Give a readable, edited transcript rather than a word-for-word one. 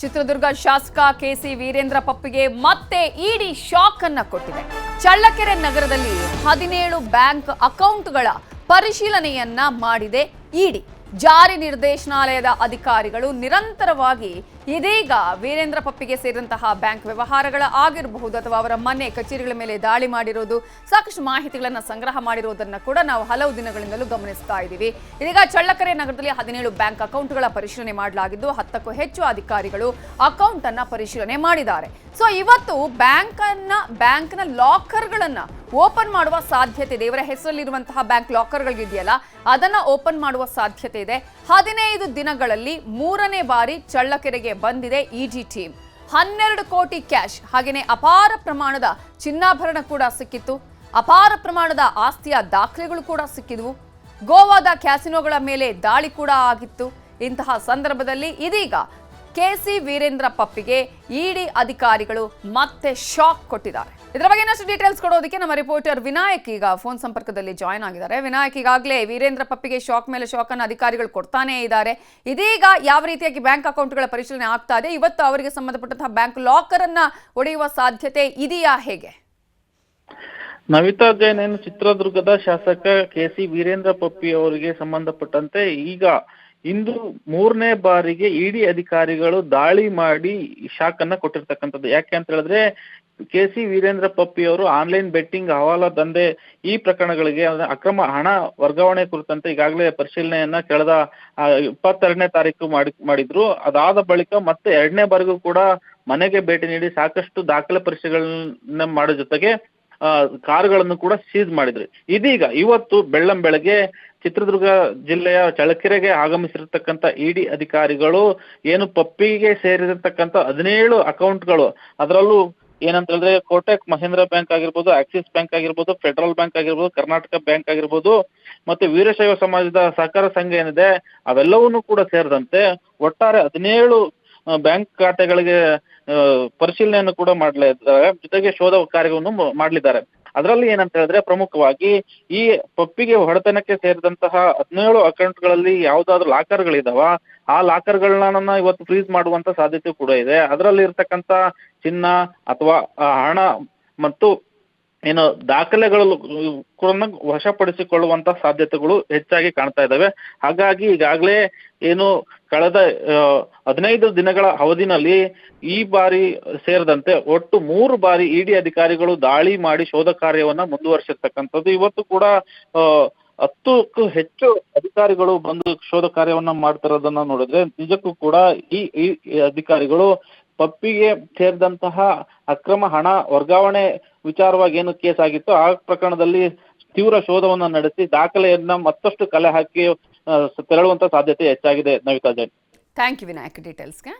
ಚಿತ್ರದುರ್ಗ ಶಾಸಕ ಕೆಸಿ ವೀರೇಂದ್ರ ಪಪ್ಪಿಗೆ ಮತ್ತೆ ಇಡಿ ಶಾಕ್ ಅನ್ನ ಕೊಟ್ಟಿದೆ. ಚಳ್ಳಕೆರೆ ನಗರದಲ್ಲಿ 17 ಬ್ಯಾಂಕ್ ಅಕೌಂಟ್ಗಳ ಪರಿಶೀಲನೆಯನ್ನ ಮಾಡಿದೆ ಇಡಿ. ಜಾರಿ ನಿರ್ದೇಶನಾಲಯದ ಅಧಿಕಾರಿಗಳು ನಿರಂತರವಾಗಿ ಇದೀಗ ವೀರೇಂದ್ರ ಪಪ್ಪಿಗೆ ಸೇರಿದಂತಹ ಬ್ಯಾಂಕ್ ವ್ಯವಹಾರಗಳ ಆಗಿರಬಹುದು ಅಥವಾ ಅವರ ಮನೆ ಕಚೇರಿಗಳ ಮೇಲೆ ದಾಳಿ ಮಾಡಿರೋದು, ಸಾಕಷ್ಟು ಮಾಹಿತಿಗಳನ್ನು ಸಂಗ್ರಹ ಮಾಡಿರೋದನ್ನ ಕೂಡ ನಾವು ಹಲವು ದಿನಗಳಿಂದಲೂ ಗಮನಿಸ್ತಾ ಇದ್ದೀವಿ. ಇದೀಗ ಚಳ್ಳಕೆರೆ ನಗರದಲ್ಲಿ 17 ಬ್ಯಾಂಕ್ ಅಕೌಂಟ್ಗಳ ಪರಿಶೀಲನೆ ಮಾಡಲಾಗಿದ್ದು 10ಕ್ಕೂ ಹೆಚ್ಚು ಅಧಿಕಾರಿಗಳು ಅಕೌಂಟ್ ಅನ್ನ ಪರಿಶೀಲನೆ ಮಾಡಿದ್ದಾರೆ. ಸೊ ಇವತ್ತು ಬ್ಯಾಂಕ್ನ ಲಾಕರ್ಗಳನ್ನ ಓಪನ್ ಮಾಡುವ ಸಾಧ್ಯತೆ ಇದೆ. ಇವರ ಹೆಸರಲ್ಲಿರುವಂತಹ ಬ್ಯಾಂಕ್ ಲಾಕರ್ಗಳಿದೆಯಲ್ಲ ಅದನ್ನ ಓಪನ್ ಮಾಡುವ ಸಾಧ್ಯತೆ ಇದೆ. 15 ದಿನಗಳಲ್ಲಿ 3ನೇ ಬಾರಿ ಚಳ್ಳಕೆರೆಗೆ ಬಂದಿದೆ ಇಡಿ ಟೀಮ್. 12 ಕೋಟಿ ಕ್ಯಾಶ್, ಹಾಗೆಯೇ ಅಪಾರ ಪ್ರಮಾಣದ ಚಿನ್ನಾಭರಣ ಕೂಡ ಸಿಕ್ಕಿತ್ತು. ಅಪಾರ ಪ್ರಮಾಣದ ಆಸ್ತಿಯ ದಾಖಲೆಗಳು ಕೂಡ ಸಿಕ್ಕಿದ್ವು. ಗೋವಾದ ಕ್ಯಾಸಿನೋಗಳ ಮೇಲೆ ದಾಳಿ ಕೂಡ ಆಗಿತ್ತು. ಇಂತಹ ಸಂದರ್ಭದಲ್ಲಿ ಇದೀಗ ಕೆಸಿ ವೀರೇಂದ್ರ ಪಪ್ಪಿಗೆ ಇಡಿ ಅಧಿಕಾರಿಗಳು ಮತ್ತೆ ಶಾಕ್ ಕೊಟ್ಟಿದ್ದಾರೆ. ಇದರ ಬಗ್ಗೆ ಇನ್ನಷ್ಟು ಡೀಟೇಲ್ಸ್ ಕೊಡೋದಕ್ಕೆ ನಮ್ಮ ರಿಪೋರ್ಟರ್ ವಿನಾಯಕ್ ಈಗ ಫೋನ್ ಸಂಪರ್ಕದಲ್ಲಿ ಜಾಯ್ನ್ ಆಗಿದ್ದಾರೆ. ವಿನಾಯಕ್, ಈಗಾಗಲೇ ವೀರೇಂದ್ರ ಪಪ್ಪಿಗೆ ಶಾಕ್ ಮೇಲೆ ಶಾಕ್ ಅನ್ನು ಅಧಿಕಾರಿಗಳು ಕೊಡ್ತಾನೇ ಇದ್ದಾರೆ. ಇದೀಗ ಯಾವ ರೀತಿಯಾಗಿ ಬ್ಯಾಂಕ್ ಅಕೌಂಟ್ಗಳ ಪರಿಶೀಲನೆ ಆಗ್ತಾ ಇದೆ, ಇವತ್ತು ಅವರಿಗೆ ಸಂಬಂಧಪಟ್ಟಂತಹ ಬ್ಯಾಂಕ್ ಲಾಕರ್ ಅನ್ನ ಒಡೆಯುವ ಸಾಧ್ಯತೆ ಇದೆಯಾ, ಹೇಗೆ? ನವಿತಾ ಜೈನ್ ಏನು ಚಿತ್ರದುರ್ಗದ ಶಾಸಕ ಕೆಸಿ ವೀರೇಂದ್ರ ಪಪ್ಪಿ ಅವರಿಗೆ ಸಂಬಂಧಪಟ್ಟಂತೆ ಈಗ ಇಂದು 3ನೇ ಬಾರಿಗೆ ಇಡಿ ಅಧಿಕಾರಿಗಳು ದಾಳಿ ಮಾಡಿ ಶಾಕ್ ಅನ್ನ ಕೊಟ್ಟಿರ್ತಕ್ಕಂಥದ್ದು. ಯಾಕೆ ಅಂತ ಹೇಳಿದ್ರೆ ಕೆಸಿ ವೀರೇಂದ್ರ ಪಪ್ಪಿ ಅವರು ಆನ್ಲೈನ್ ಬೆಟ್ಟಿಂಗ್, ಹವಾಲಾ ದಂಧೆ ಈ ಪ್ರಕರಣಗಳಿಗೆ ಅಕ್ರಮ ಹಣ ವರ್ಗಾವಣೆ ಕುರಿತಂತೆ ಈಗಾಗಲೇ ಪರಿಶೀಲನೆಯನ್ನ ಕಳೆದ 22ನೇ ತಾರೀಕು ಮಾಡಿದ್ರು. ಅದಾದ ಬಳಿಕ ಮತ್ತೆ 2ನೇ ಬಾರಿಗೂ ಕೂಡ ಮನೆಗೆ ಭೇಟಿ ನೀಡಿ ಸಾಕಷ್ಟು ದಾಖಲೆ ಪರಿಶೀಲನೆ ಮಾಡೋ ಜೊತೆಗೆ ಕಾರುಗಳನ್ನು ಕೂಡ ಸೀಸ್ ಮಾಡಿದ್ರು. ಇದೀಗ ಇವತ್ತು ಬೆಳ್ಳಂಬೆಳಗ್ಗೆ ಚಿತ್ರದುರ್ಗ ಜಿಲ್ಲೆಯ ಚಳ್ಳಕೆರೆಗೆ ಆಗಮಿಸಿರ್ತಕ್ಕಂಥ ಇಡಿ ಅಧಿಕಾರಿಗಳು ಏನು ಪಪ್ಪಿಗೆ ಸೇರಿರತಕ್ಕಂಥ 17 ಅಕೌಂಟ್ಗಳು, ಅದರಲ್ಲೂ ಏನಂತ ಹೇಳಿದ್ರೆ ಕೋಟಕ್ ಮಹೇಂದ್ರ ಬ್ಯಾಂಕ್ ಆಗಿರ್ಬೋದು, ಆಕ್ಸಿಸ್ ಬ್ಯಾಂಕ್ ಆಗಿರ್ಬೋದು, ಫೆಡರಲ್ ಬ್ಯಾಂಕ್ ಆಗಿರ್ಬೋದು, ಕರ್ನಾಟಕ ಬ್ಯಾಂಕ್ ಆಗಿರ್ಬೋದು, ಮತ್ತೆ ವೀರಶೈವ ಸಮಾಜದ ಸಹಕಾರ ಸಂಘ ಏನಿದೆ ಅವೆಲ್ಲವನ್ನೂ ಕೂಡ ಸೇರಿದಂತೆ ಒಟ್ಟಾರೆ 17 ಬ್ಯಾಂಕ್ ಖಾತೆಗಳಿಗೆ ಪರಿಶೀಲನೆಯನ್ನು ಕೂಡ ಮಾಡಲಿದ್ದಾರೆ. ಜೊತೆಗೆ ಶೋಧ ಕಾರ್ಯವನ್ನು ಮಾಡಲಿದ್ದಾರೆ. ಅದರಲ್ಲಿ ಏನಂತ ಹೇಳಿದ್ರೆ ಪ್ರಮುಖವಾಗಿ ಈ ಪಪ್ಪಿಗೆ ಹೊಡೆತನಕ್ಕೆ ಸೇರಿದಂತಹ 17 ಅಕೌಂಟ್ಗಳಲ್ಲಿ ಯಾವ್ದಾದ್ರು ಲಾಕರ್ಗಳಿದಾವ, ಆ ಲಾಕರ್ಗಳನ್ನ ಇವತ್ತು ಫ್ರೀಸ್ ಮಾಡುವಂತ ಸಾಧ್ಯತೆ ಕೂಡ ಇದೆ. ಅದರಲ್ಲಿ ಇರ್ತಕ್ಕಂಥ ಚಿನ್ನ ಅಥವಾ ಹಣ ಮತ್ತು ಏನು ದಾಖಲೆಗಳು ಕೂಡ ವಶಪಡಿಸಿಕೊಳ್ಳುವಂತ ಸಾಧ್ಯತೆಗಳು ಹೆಚ್ಚಾಗಿ ಕಾಣ್ತಾ ಇದ್ದಾವೆ. ಹಾಗಾಗಿ ಈಗಾಗಲೇ ಏನು ಕಳೆದ 15 ದಿನಗಳ ಅವಧಿನಲ್ಲಿ ಈ ಬಾರಿ ಸೇರಿದಂತೆ ಒಟ್ಟು 3 ಬಾರಿ ಇಡಿ ಅಧಿಕಾರಿಗಳು ದಾಳಿ ಮಾಡಿ ಶೋಧ ಕಾರ್ಯವನ್ನ ಮುಂದುವರಿಸಿರ್ತಕ್ಕಂಥದ್ದು. ಇವತ್ತು ಕೂಡ 10ಕ್ಕೂ ಹೆಚ್ಚು ಅಧಿಕಾರಿಗಳು ಬಂದು ಶೋಧ ಕಾರ್ಯವನ್ನ ಮಾಡ್ತಿರೋದನ್ನ ನೋಡಿದ್ರೆ ನಿಜಕ್ಕೂ ಕೂಡ ಈ ಅಧಿಕಾರಿಗಳು ಪಪ್ಪಿಗೆ ಸೇರಿದಂತಹ ಅಕ್ರಮ ಹಣ ವರ್ಗಾವಣೆ ವಿಚಾರವಾಗಿ ಏನು ಕೇಸ್ ಆಗಿತ್ತು ಆ ಪ್ರಕರಣದಲ್ಲಿ ತೀವ್ರ ಶೋಧವನ್ನ ನಡೆಸಿ ದಾಖಲೆಯನ್ನ ಮತ್ತಷ್ಟು ಕಲೆ ಹಾಕಿ ತೆರಳುವಂತ ಸಾಧ್ಯತೆ ಹೆಚ್ಚಾಗಿದೆ. ನವಿತಾ ಜೈನ್. Thank you Vinayak ಡೀಟೇಲ್ಸ್ಗೆ.